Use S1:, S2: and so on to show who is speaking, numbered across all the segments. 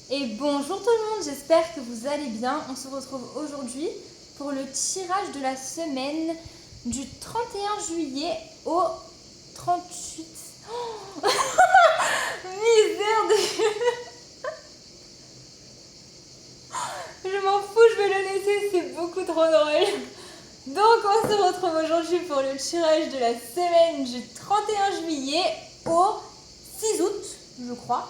S1: Et bonjour tout le monde, j'espère que vous allez bien. On se retrouve aujourd'hui pour le tirage de la semaine du 31 juillet au 38... Oh misère de... Je m'en fous, je vais le laisser, c'est beaucoup trop drôle. Donc on se retrouve aujourd'hui pour le tirage de la semaine du 31 juillet au 6 août, je crois.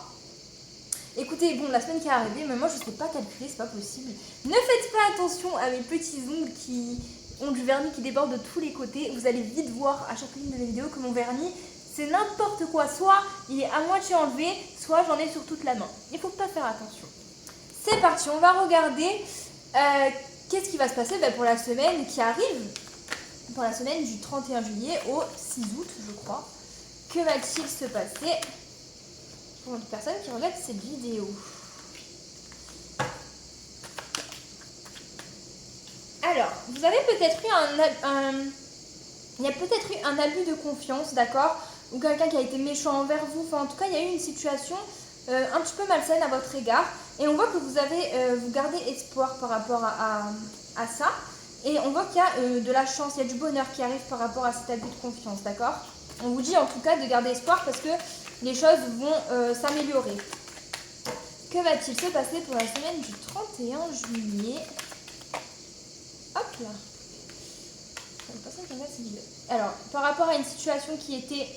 S1: Écoutez, bon, la semaine qui est arrivée, mais moi je sais pas calculer, c'est pas possible. Ne faites pas attention à mes petits ongles qui ont du vernis qui déborde de tous les côtés. Vous allez vite voir à chacune de mes vidéos que mon vernis, c'est n'importe quoi. Soit il est à moitié enlevé, soit j'en ai sur toute la main. Il faut pas faire attention. C'est parti, on va regarder qu'est-ce qui va se passer pour la semaine qui arrive. Pour la semaine du 31 juillet au 6 août, je crois. Que va-t-il se passer pour une personne qui regarde cette vidéo? Alors, vous avez peut-être eu il y a peut-être eu un abus de confiance, d'accord? Ou quelqu'un qui a été méchant envers vous. Enfin, en tout cas, il y a eu une situation un petit peu malsaine à votre égard. Et on voit que vous gardez espoir par rapport à ça. Et on voit qu'il y a de la chance, il y a du bonheur qui arrive par rapport à cet abus de confiance, d'accord? On vous dit en tout cas de garder espoir parce que les choses vont s'améliorer. Que va-t-il se passer pour la semaine du 31 juillet? Hop là. Alors, par rapport à une situation qui était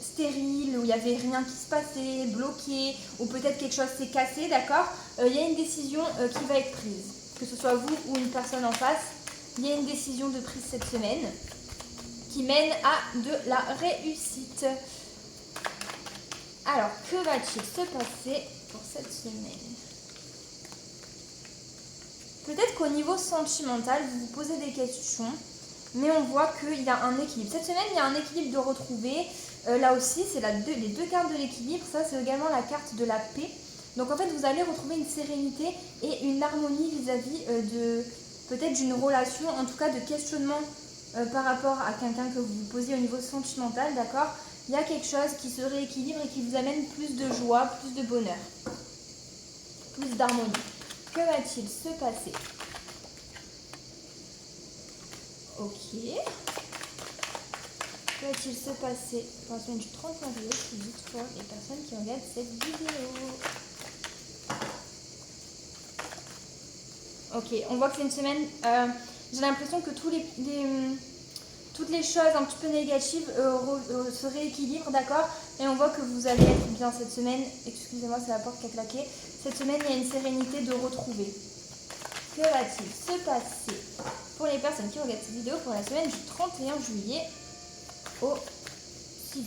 S1: stérile, où il n'y avait rien qui se passait, bloqué, ou peut-être quelque chose s'est cassé, d'accord, il y a une décision qui va être prise. Que ce soit vous ou une personne en face, il y a une décision de prise cette semaine qui mène à de la réussite. Alors, que va-t-il se passer pour cette semaine? Peut-être qu'au niveau sentimental, vous vous posez des questions, mais on voit qu'il y a un équilibre. Cette semaine, il y a un équilibre de retrouver. Là aussi, c'est les deux cartes de l'équilibre. Ça, c'est également la carte de la paix. Donc, en fait, vous allez retrouver une sérénité et une harmonie vis-à-vis de peut-être d'une relation, en tout cas de questionnement par rapport à quelqu'un que vous vous posez au niveau sentimental, d'accord? Il y a quelque chose qui se rééquilibre et qui vous amène plus de joie, plus de bonheur, plus d'harmonie. Que va-t-il se passer? Ok. Que va-t-il se passer pour la semaine du 31 juillet pour les personnes qui regardent cette vidéo? Ok, on voit que c'est une semaine... j'ai l'impression que toutes les choses un petit peu négatives se rééquilibrent, d'accord? Et on voit que vous allez être bien cette semaine. Excusez-moi, c'est la porte qui a claqué. Cette semaine, il y a une sérénité de retrouver. Que va-t-il se passer pour les personnes qui regardent cette vidéo pour la semaine du 31 juillet au 6 août?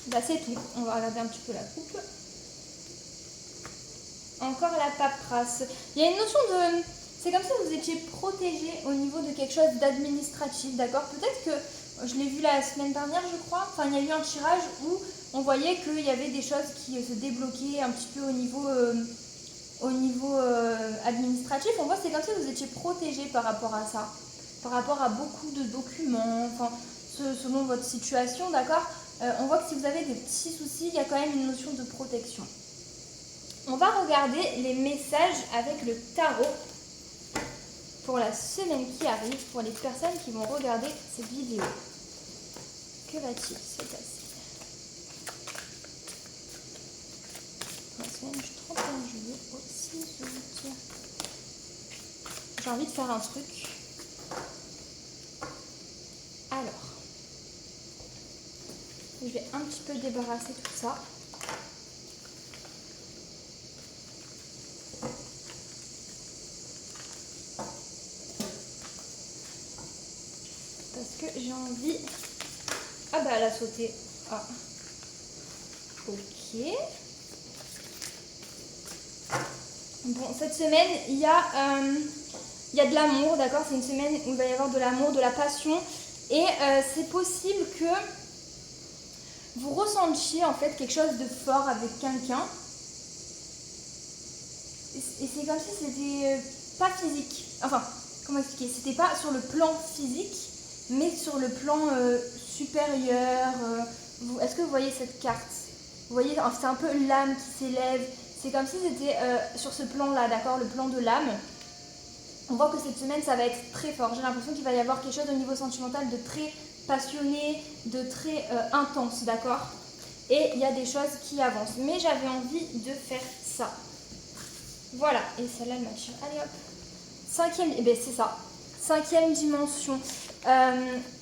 S1: Bah c'est tout, on va regarder un petit peu la coupe. Encore la paperasse. Il y a une notion de... C'est comme si vous étiez protégé au niveau de quelque chose d'administratif, d'accord? Peut-être que, je l'ai vu la semaine dernière, je crois, enfin il y a eu un tirage où on voyait qu'il y avait des choses qui se débloquaient un petit peu au niveau administratif. On voit que c'est comme si vous étiez protégé par rapport à ça, par rapport à beaucoup de documents, enfin selon votre situation, d'accord? On voit que si vous avez des petits soucis, il y a quand même une notion de protection. On va regarder les messages avec le tarot pour la semaine qui arrive, pour les personnes qui vont regarder cette vidéo. Que va-t-il se passer pour la semaine du 31 juillet au 6 août? J'ai envie de faire un truc. Alors, je vais un petit peu débarrasser tout ça. Parce que j'ai envie... Ah bah elle a sauté. Ah. Ok. Bon, cette semaine, il y a de l'amour, d'accord? C'est une semaine où il va y avoir de l'amour, de la passion. Et c'est possible que vous ressentiez en fait quelque chose de fort avec quelqu'un. Et c'est comme si c'était pas physique. Enfin, comment expliquer? C'était pas sur le plan physique, mais sur le plan supérieur. Est-ce que vous voyez cette carte? Vous voyez, c'est un peu l'âme qui s'élève. C'est comme si c'était sur ce plan-là, d'accord, le plan de l'âme. On voit que cette semaine, ça va être très fort. J'ai l'impression qu'il va y avoir quelque chose au niveau sentimental de très passionné, de très intense, d'accord? Et il y a des choses qui avancent. Mais j'avais envie de faire ça. Voilà. Et celle-là, elle m'attire. Allez hop. Cinquième, eh bien c'est ça. Cinquième dimension.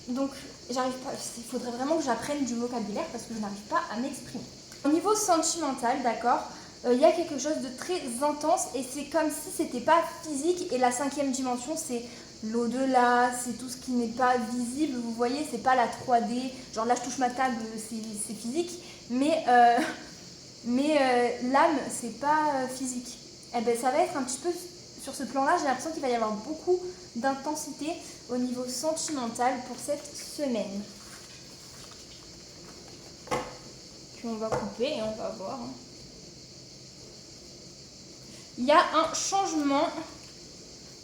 S1: Donc, j'arrive pas. Il faudrait vraiment que j'apprenne du vocabulaire parce que je n'arrive pas à m'exprimer. Au niveau sentimental, d'accord, il y a quelque chose de très intense et c'est comme si c'était pas physique. Et la cinquième dimension, c'est l'au-delà, c'est tout ce qui n'est pas visible. Vous voyez, c'est pas la 3D. Genre là, je touche ma table, c'est physique, mais l'âme, c'est pas physique. Eh ben, ça va être un petit peu sur ce plan-là. J'ai l'impression qu'il va y avoir beaucoup d'intensité au niveau sentimental pour cette semaine. Puis on va couper et on va voir. Il y a un changement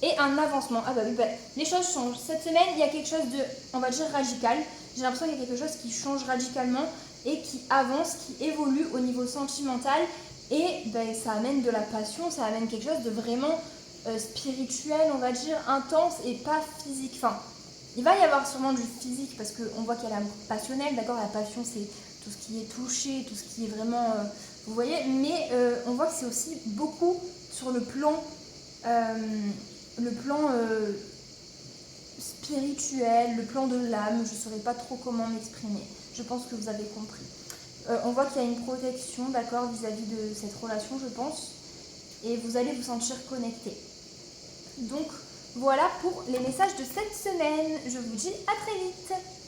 S1: et un avancement. Ah bah oui, bah, les choses changent. Cette semaine, il y a quelque chose de, on va dire, radical. J'ai l'impression qu'il y a quelque chose qui change radicalement et qui avance, qui évolue au niveau sentimental. Et ben, ça amène de la passion, ça amène quelque chose de vraiment spirituel, on va dire, intense et pas physique. Enfin, il va y avoir sûrement du physique parce qu'on voit qu'il y a l'amour passionnel, d'accord. La passion, c'est tout ce qui est touché, tout ce qui est vraiment... vous voyez, mais on voit que c'est aussi beaucoup sur le plan spirituel, le plan de l'âme. Je ne saurais pas trop comment m'exprimer. Je pense que vous avez compris. On voit qu'il y a une protection, d'accord, vis-à-vis de cette relation, je pense. Et vous allez vous sentir connecté. Donc, voilà pour les messages de cette semaine. Je vous dis à très vite.